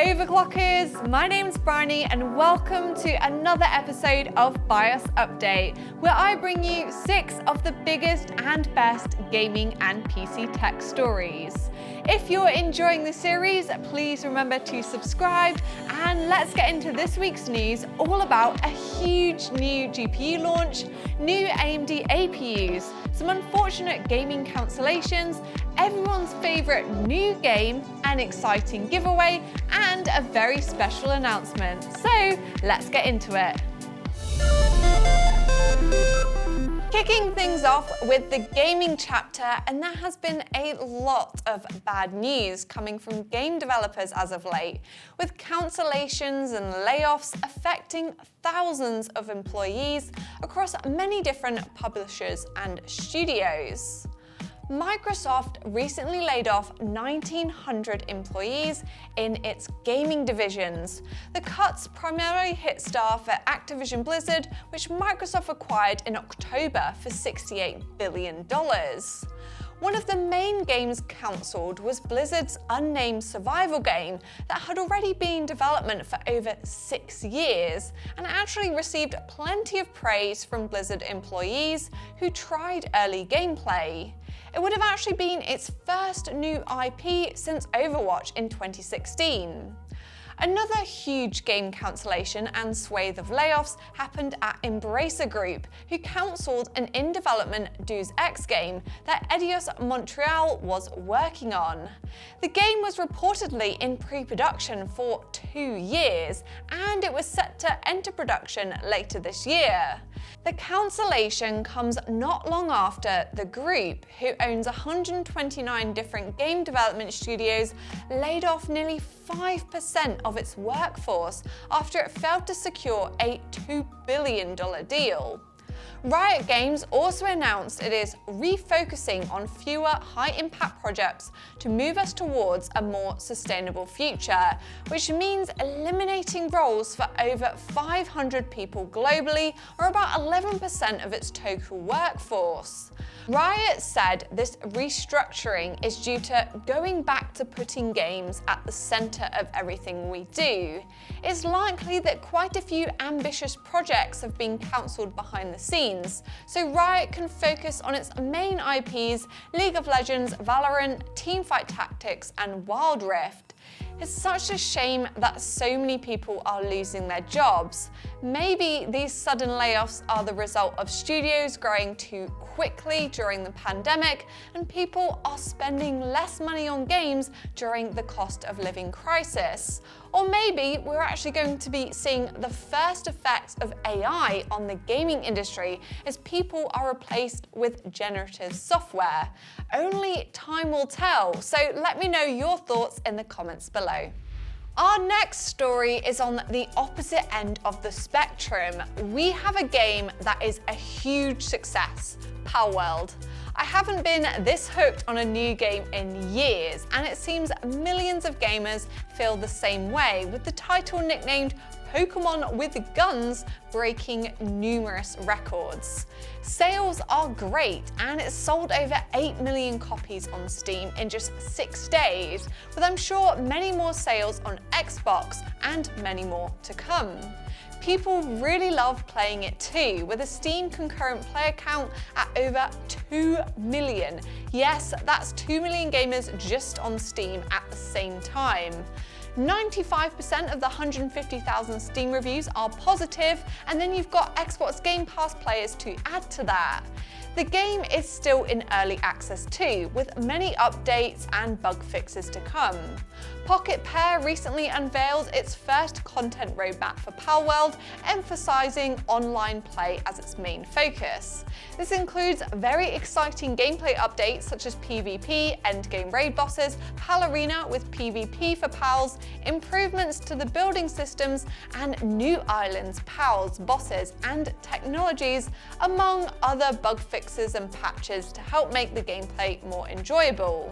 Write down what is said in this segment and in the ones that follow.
Overclockers, my name's Bryony and welcome to another episode of BIOS Update, where I bring you 6 of the biggest and best gaming and PC tech stories. If you're enjoying the series, please remember to subscribe, and let's get into this week's news all about a huge new GPU launch, new AMD APUs, some unfortunate gaming cancellations, everyone's favourite new game, an exciting giveaway, and a very special announcement. So let's get into it. Kicking things off with the gaming chapter, and there has been a lot of bad news coming from game developers as of late, with cancellations and layoffs affecting thousands of employees across many different publishers and studios. Microsoft recently laid off 1,900 employees in its gaming divisions. The cuts primarily hit staff at Activision Blizzard, which Microsoft acquired in October for $68 billion. One of the main games cancelled was Blizzard's unnamed survival game that had already been in development for over 6 years and actually received plenty of praise from Blizzard employees who tried early gameplay. It would have actually been its first new IP since Overwatch in 2016. Another huge game cancellation and swathe of layoffs happened at Embracer Group, who cancelled an in-development Deus Ex game that Eidos Montreal was working on. The game was reportedly in pre-production for 2 years, and it was set to enter production later this year. The cancellation comes not long after the group, who owns 129 different game development studios, laid off nearly 5% of its workforce after it failed to secure a $2 billion deal. Riot Games also announced it is refocusing on fewer high-impact projects to move us towards a more sustainable future, which means eliminating roles for over 500 people globally, or about 11% of its total workforce. Riot said this restructuring is due to going back to putting games at the centre of everything we do. It's likely that quite a few ambitious projects have been cancelled behind the scenes, so Riot can focus on its main IPs, League of Legends, Valorant, Teamfight Tactics, and Wild Rift. It's such a shame that so many people are losing their jobs. Maybe these sudden layoffs are the result of studios growing too quickly during the pandemic and people are spending less money on games during the cost of living crisis. Or maybe we're actually going to be seeing the first effects of AI on the gaming industry as people are replaced with generative software. Only time will tell, so let me know your thoughts in the comments below. Our next story is on the opposite end of the spectrum. We have a game that is a huge success, Palworld. I haven't been this hooked on a new game in years, and it seems millions of gamers feel the same way, with the title nicknamed Pokemon with Guns breaking numerous records. Sales are great, and it's sold over 8 million copies on Steam in just 6 days, with I'm sure many more sales on Xbox and many more to come. People really love playing it too, with a Steam concurrent player count at over 2 million. Yes, that's 2 million gamers just on Steam at the same time. 95% of the 150,000 Steam reviews are positive, and then you've got Xbox Game Pass players to add to that. The game is still in early access too, with many updates and bug fixes to come. Pocket Pair recently unveiled its first content roadmap for Palworld, emphasising online play as its main focus. This includes very exciting gameplay updates such as PvP, endgame raid bosses, Pal Arena with PvP for pals, improvements to the building systems, and new islands, pals, bosses, and technologies, among other bug fixes and patches to help make the gameplay more enjoyable.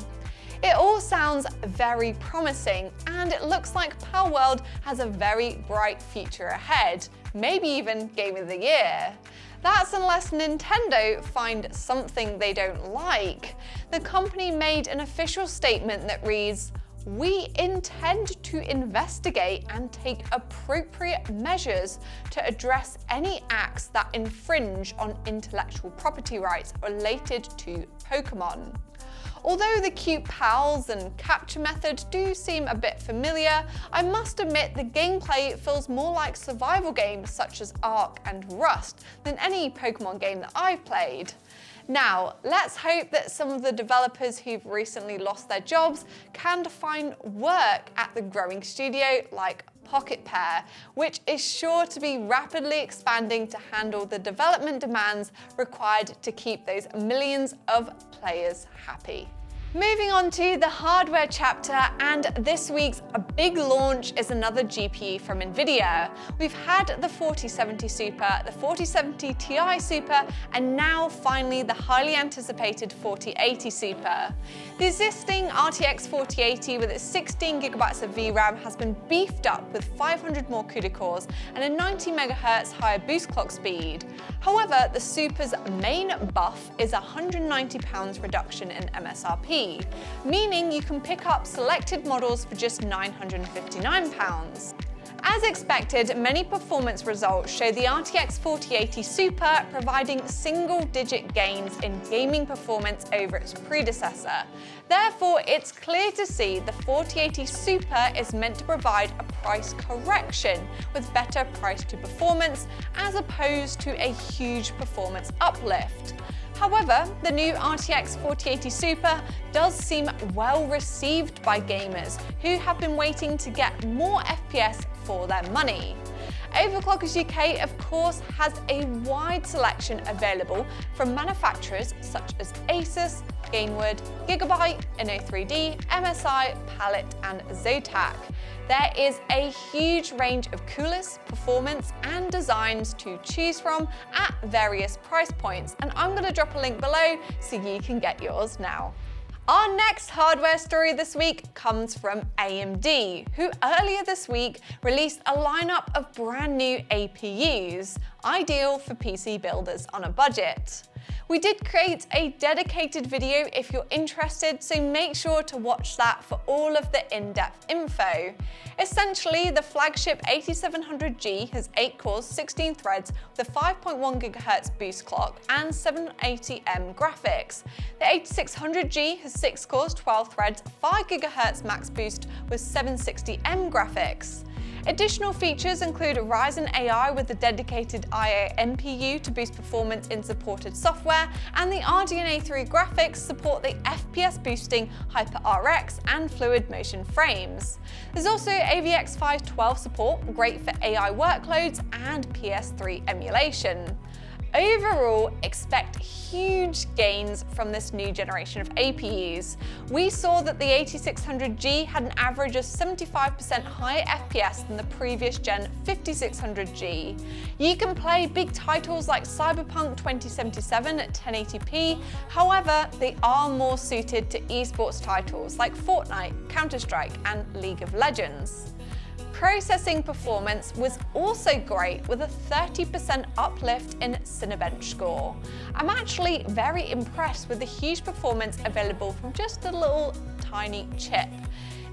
It all sounds very promising, and it looks like Palworld has a very bright future ahead, maybe even Game of the Year. That's unless Nintendo find something they don't like. The company made an official statement that reads, "We intend to investigate and take appropriate measures to address any acts that infringe on intellectual property rights related to Pokemon. Although the cute pals and capture method do seem a bit familiar, I must admit the gameplay feels more like survival games such as Ark and Rust than any Pokemon game that I've played. Now, let's hope that some of the developers who've recently lost their jobs can find work at the growing studio like Pocket Pair, which is sure to be rapidly expanding to handle the development demands required to keep those millions of players happy. Moving on to the hardware chapter, and this week's big launch is another GPU from NVIDIA. We've had the 4070 Super, the 4070 Ti Super, and now finally the highly anticipated 4080 Super. The existing RTX 4080 with its 16GB of VRAM has been beefed up with 500 more CUDA cores and a 90 MHz higher boost clock speed. However, the Super's main buff is a £190 reduction in MSRP, meaning you can pick up selected models for just £959. As expected, many performance results show the RTX 4080 Super providing single-digit gains in gaming performance over its predecessor. Therefore, it's clear to see the 4080 Super is meant to provide a price correction with better price to performance as opposed to a huge performance uplift. However, the new RTX 4080 Super does seem well received by gamers who have been waiting to get more FPS for their money. Overclockers UK, of course, has a wide selection available from manufacturers such as Asus, Gamewood, Gigabyte, Inno3D, MSI, Palette, and Zotac. There is a huge range of coolers, performance, and designs to choose from at various price points, and I'm going to drop a link below so you can get yours now. Our next hardware story this week comes from AMD, who earlier this week released a lineup of brand new APUs, ideal for PC builders on a budget. We did create a dedicated video if you're interested, so make sure to watch that for all of the in-depth info. Essentially, the flagship 8700G has 8 cores, 16 threads with a 5.1 GHz boost clock and 780M graphics. The 8600G has 6 cores, 12 threads, 5 GHz max boost with 760M graphics. Additional features include Ryzen AI with the dedicated IA NPU to boost performance in supported software, and the RDNA 3 graphics support the FPS boosting HyperRX and fluid motion frames. There's also AVX 512 support, great for AI workloads and PS3 emulation. Overall, expect huge gains from this new generation of APUs. We saw that the 8600G had an average of 75% higher FPS than the previous gen 5600G. You can play big titles like Cyberpunk 2077 at 1080p, however, they are more suited to esports titles like Fortnite, Counter-Strike, and League of Legends. Processing performance was also great with a 30% uplift in Cinebench score. I'm actually very impressed with the huge performance available from just a little tiny chip.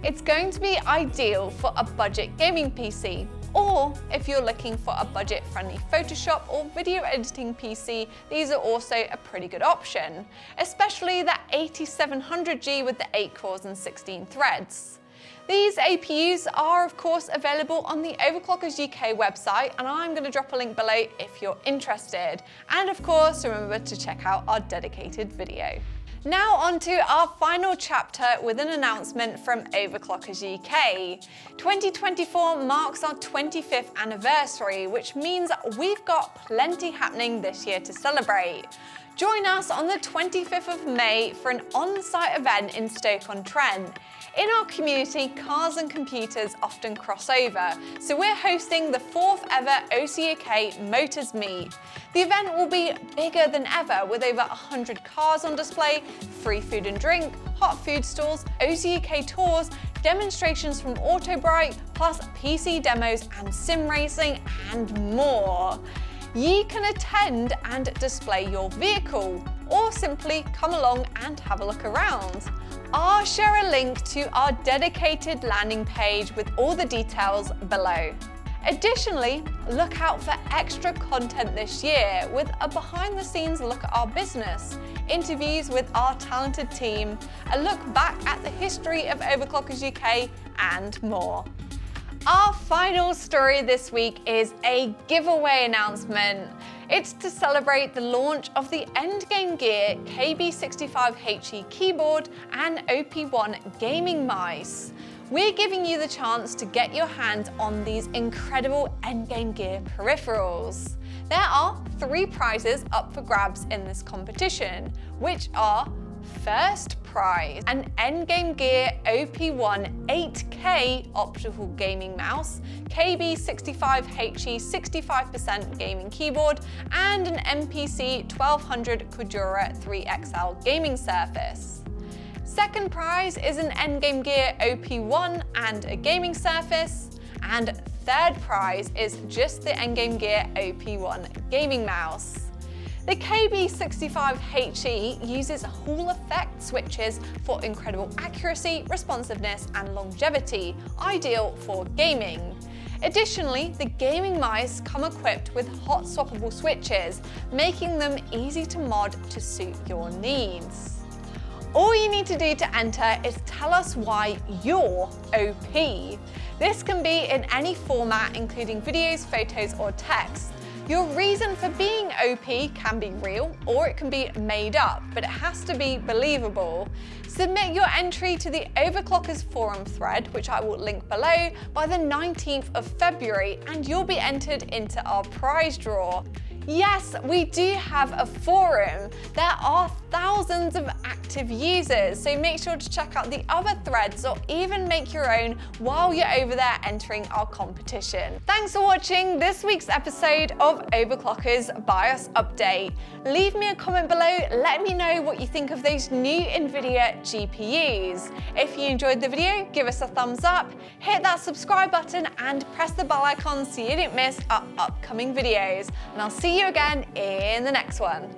It's going to be ideal for a budget gaming PC, or if you're looking for a budget-friendly Photoshop or video editing PC, these are also a pretty good option, especially that 8700G with the 8 cores and 16 threads. These APUs are of course available on the Overclockers UK website, and I'm going to drop a link below if you're interested. And of course, remember to check out our dedicated video. Now on to our final chapter with an announcement from Overclockers UK. 2024 marks our 25th anniversary, which means we've got plenty happening this year to celebrate. Join us on the 25th of May for an on-site event in Stoke-On-Trent. In our community, cars and computers often cross over, so we're hosting the 4th ever OCUK Motors Meet. The event will be bigger than ever with over 100 cars on display, free food and drink, hot food stalls, OCUK tours, demonstrations from Autobright, plus PC demos and sim racing and more. You can attend and display your vehicle, or simply come along and have a look around. I'll share a link to our dedicated landing page with all the details below. Additionally, look out for extra content this year with a behind-the-scenes look at our business, interviews with our talented team, a look back at the history of Overclockers UK, and more. Our final story this week is a giveaway announcement. It's to celebrate the launch of the Endgame Gear KB65HE keyboard and OP1 gaming mice. We're giving you the chance to get your hands on these incredible Endgame Gear peripherals. There are 3 prizes up for grabs in this competition, which are: first prize, an Endgame Gear OP1 8K optical gaming mouse, KB65HE 65% gaming keyboard, and an MPC 1200 Kujura 3XL gaming surface. Second prize is an Endgame Gear OP1 and a gaming surface. And third prize is just the Endgame Gear OP1 gaming mouse. The KB65HE uses Hall effect switches for incredible accuracy, responsiveness, and longevity, ideal for gaming. Additionally, the gaming mice come equipped with hot swappable switches, making them easy to mod to suit your needs. All you need to do to enter is tell us why you're OP. This can be in any format, including videos, photos, or text. Your reason for being OP can be real or it can be made up, but it has to be believable. Submit your entry to the Overclockers forum thread, which I will link below, by the 19th of February, and you'll be entered into our prize draw. Yes, we do have a forum. There are thousands of active users, so make sure to check out the other threads or even make your own while you're over there entering our competition. Thanks for watching this week's episode of Overclockers BIOS Update. Leave me a comment below, let me know what you think of those new NVidia GPUs. If you enjoyed the video, give us a thumbs up, hit that subscribe button and press the bell icon so you don't miss our upcoming videos. And I'll see you again in the next one.